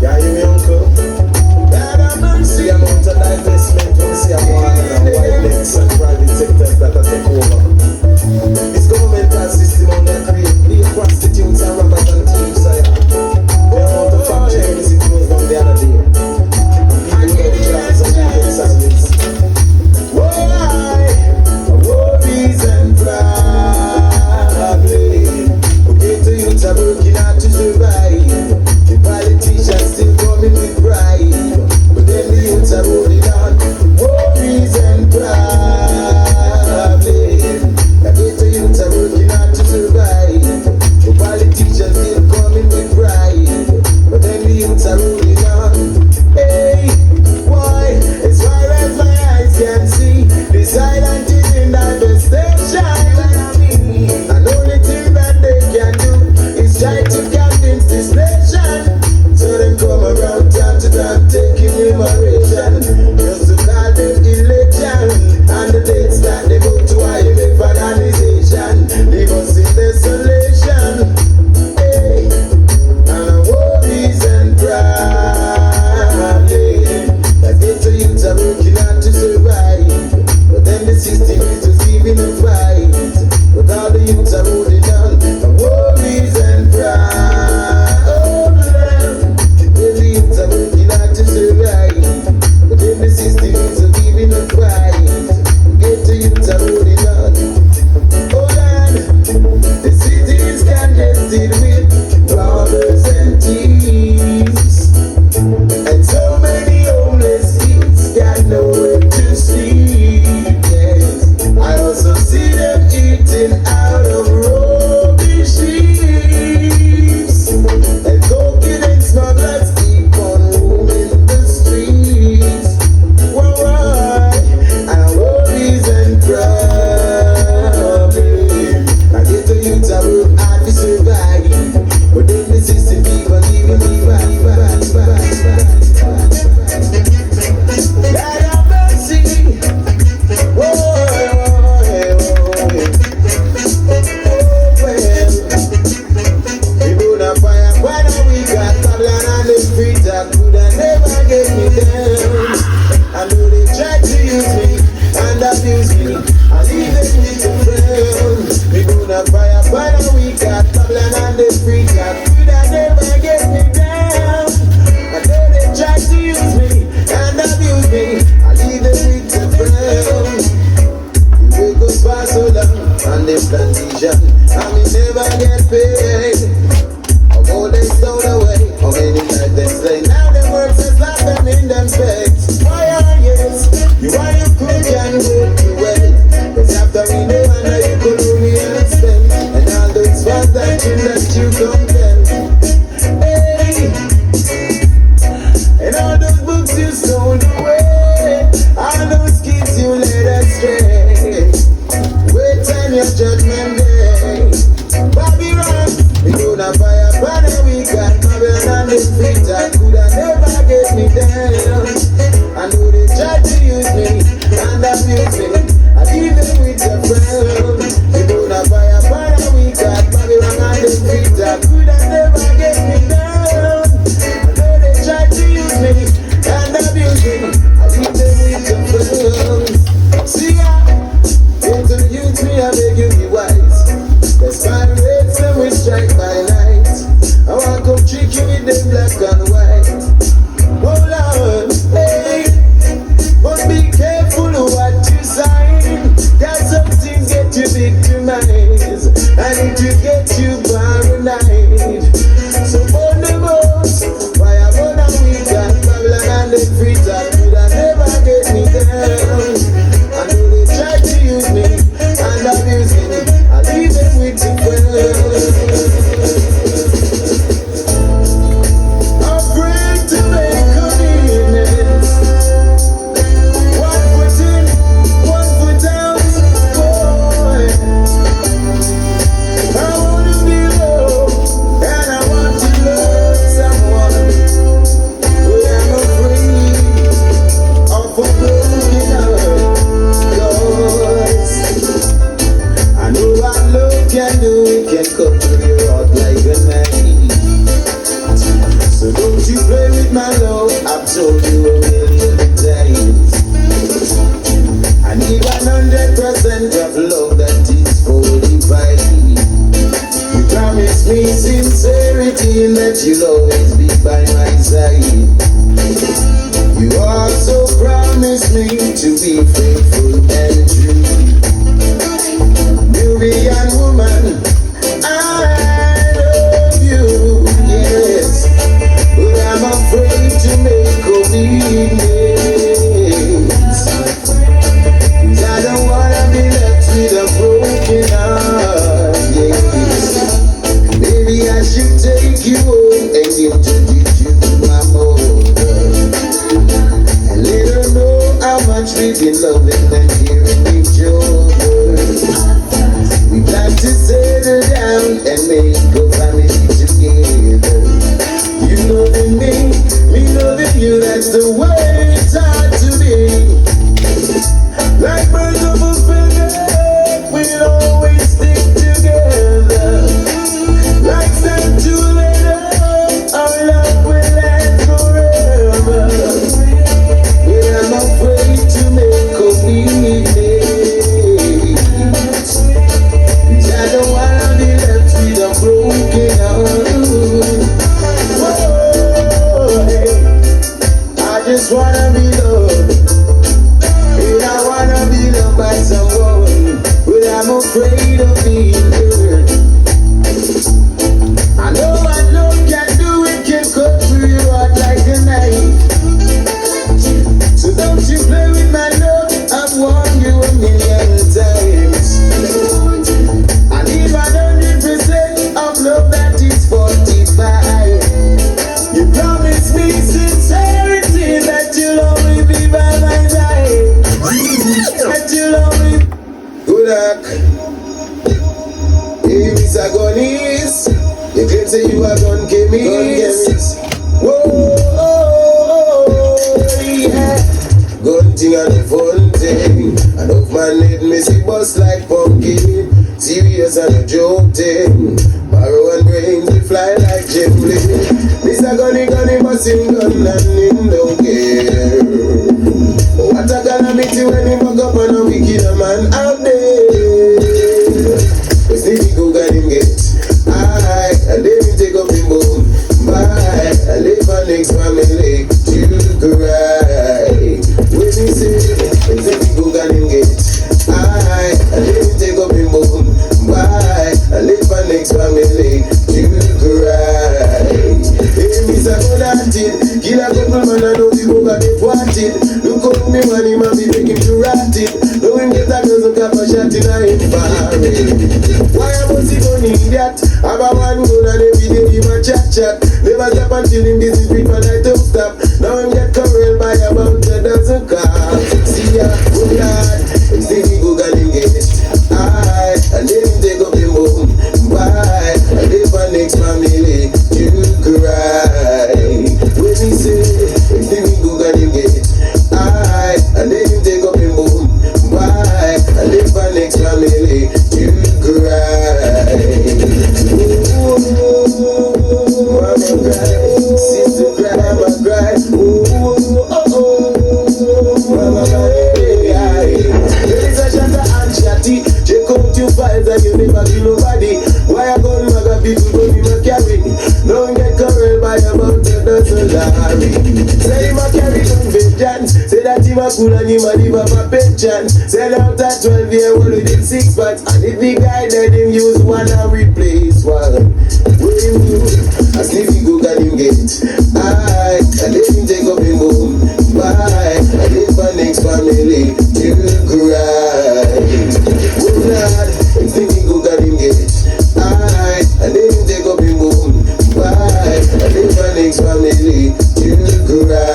Yeah, you me uncle. God have mercy. The amount of divestment we see among white necks and private sectors that are take over. This governmental system on the create the prostitutes and robbers and thieves. The amount of factory music goes from the other day. And people don't jobs and they get service. Why? Worries and problems. Okay, to youths are working hard to survive. The politicians still coming with pride, but then the youths are holding on. Worries and problems. The ghetto youths are working hard to survive. The politicians still coming with pride, but then the youths are holding on. Hey, why? As far as my eyes can see, the silent is in devastation. And the only thing that they can do is try to convince this nation. So them come around time to time taking liberation, just to call them election. And the dates that they go to IMF organization leave us in desolation. Hey, and worries and problems. That ghetto youths are working hard to survive, but then the system is just giving a fight. But all the youths are holding on. And worries and problems. The youths are working hard to survive, but then the system is just giving a fight. Ghetto youths are holding on. Hold on. The city is congested with robbers and thieves, and so many homeless kids got nowhere to sleep. Yes, I also see them eating out of rubbish heaps, and cocaine and smugglers keep on roaming the streets. Why? And worries and problems. I get the youths I work hard to survive, but then the system keep on giving me back. God have mercy. Whoa, we gonna fire, why don't we got Babylon on the street that coulda never get me down. I know they try to use me and abuse me, and even with the friend. We gonna fire, why don't we got Babylon on the street that coulda never get me down. I know they try to use me and abuse me, and even with the friend. We go far so long on the plantation, and we never get paid. Although they stole away, how many times they say now the works is laughing in them specs. Why are yes, you are you could and go to well, cause after we know I know you could only spend, and all those fast that you compel. Hey, and all those books you stole away, all those kids you led astray. Wait on your judgment day. Babylon, we gonna fire banner, we got Babylon and the street that coulda never get me down. I know they try to use me and abuse me, and even with your friend. We gonna fire banner, we got Babylon and the street that coulda never get me down. I know they try to use me and abuse me, and even with your friend. See ya, into the youth me, I beg you be wise. There's pirates and we strike by night. I want to come trick you with them black and white. Oh Lord, hey, but be careful of what you sign. Cause some things get you victimized, and it will get you paranoid. So on the boats, fire burn and we got Babylon and the free that coulda never get me down. I know they try to use me and abuse me, and even with the world. Oh knowing that you'll always be by my side. You also promised me to be faithful and true. Nubian woman, I love you, yes, but I'm afraid to make obedience. 'Cause I don't wanna be left with a broken heart, yes. Maybe I should take you home and introduce you to my mother, and let her know how much we've been loving and caring each other. We got to settle down and make a family together. You loving me, me loving you, that's the way it's ought to be. Like birds of a feather, we'll always stick together. Like sand to leather, our love will last forever. But I'm afraid to make obedience. 'Cause I don't wanna be left with a broken heart. Whoa, hey. I just wanna be loved, and I wanna be loved by someone, but I'm afraid of being hurt. I know what love can do, it can cut through your heart like a knife. So don't you play with my love, I've warned you a million times. I need 100% of love that is 45. You promised me sincerity, that you'll always be by my side. That you'll always. Good luck. Hey, Mr. Gunis, you claim say you are gun chemist. Whoa, yeah. Gun thing and the fun thing. Enough man need me see bust like pumpkin. Serious and a joke thing. Marrow and brains we fly like Jimmy. Mr. Gunny busting gun and him don't care. What a calamity when he fuck up on a wicked man out there. We see the go got him get. I let him take up him boom. Bye, I live my next family to cry. When he say, we see the go got him get. I let him take up him boom. Bye, I live my next family to cry. Hey, Mr. Godantid, kill a couple man, I know the go got it wanted. Look up me money, man, be making to rat it. Know him get a dozen cap a shot in a him barrel. Why I must he gon' need that? Have a one gun and every day him a chat. Never stop until him busy street man I don't stop. Now him get covered by about a dozen cars. See ya, good lad, him see me go got him get. I let him take up him home. Bye, I live my next family to cry. When he say, him see me go got him get. I let him take up him home. Bye, I live my next family to cry. Mama cry, sister cry, mama cry. Mama cry. Ladies and gentlemen, and chatty, check out your files and you never kill nobody. Why I gun maga people don't even carry? Don't get covered by about a dozen lorry. Say him a carry no vengeance. Say that him a cool and him a live up a pension. Sell out at 12 year old within 6 months. And if the guy that him use one and replace one, what him do? I sleep he go got him get. I let him take up him home. Bye, I live my next family to cry. Oh Lord, him think he go got him get. I let him take up him home. Bye, I live my next family to cry.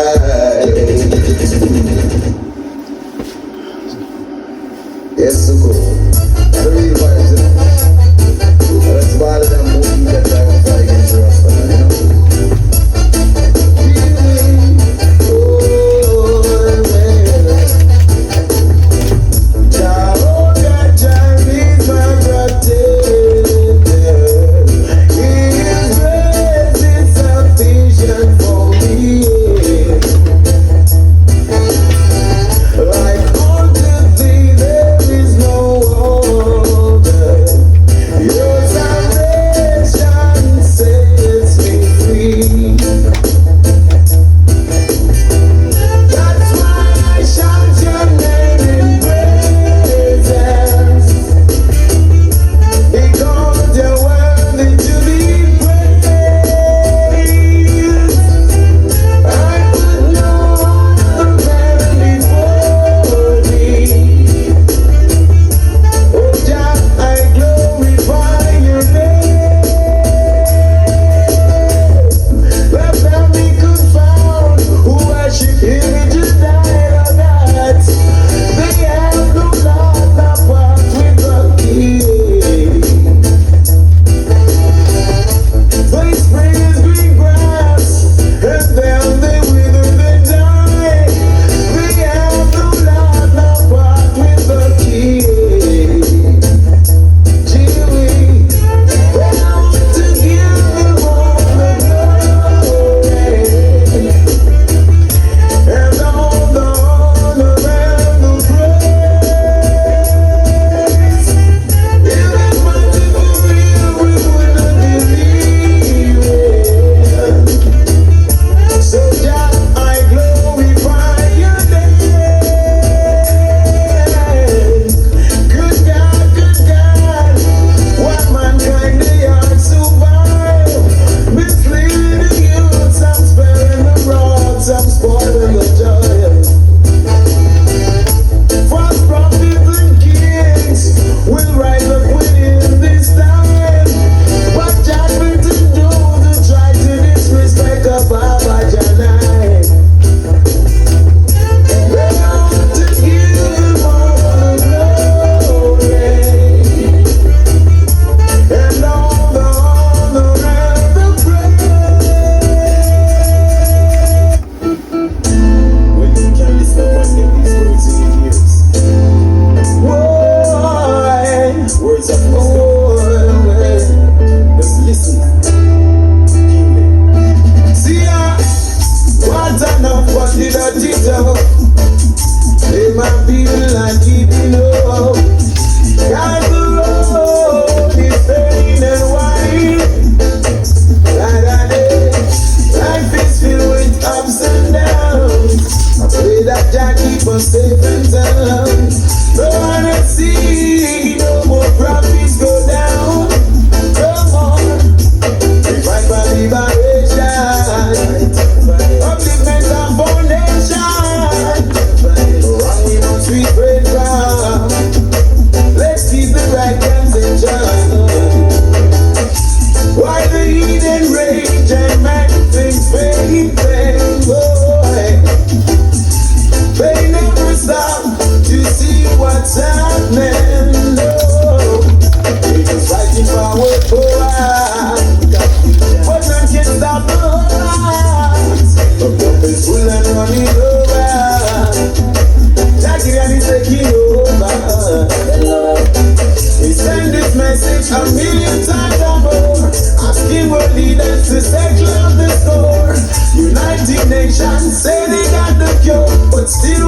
Yes, so cool. I don't really want to. That's better than moving that I want to fight against the rest of them, you know? running over. Jackie is taking over. We send this message a million times or more, asking world leaders to settle up the score. United Nations say they got the cure, but still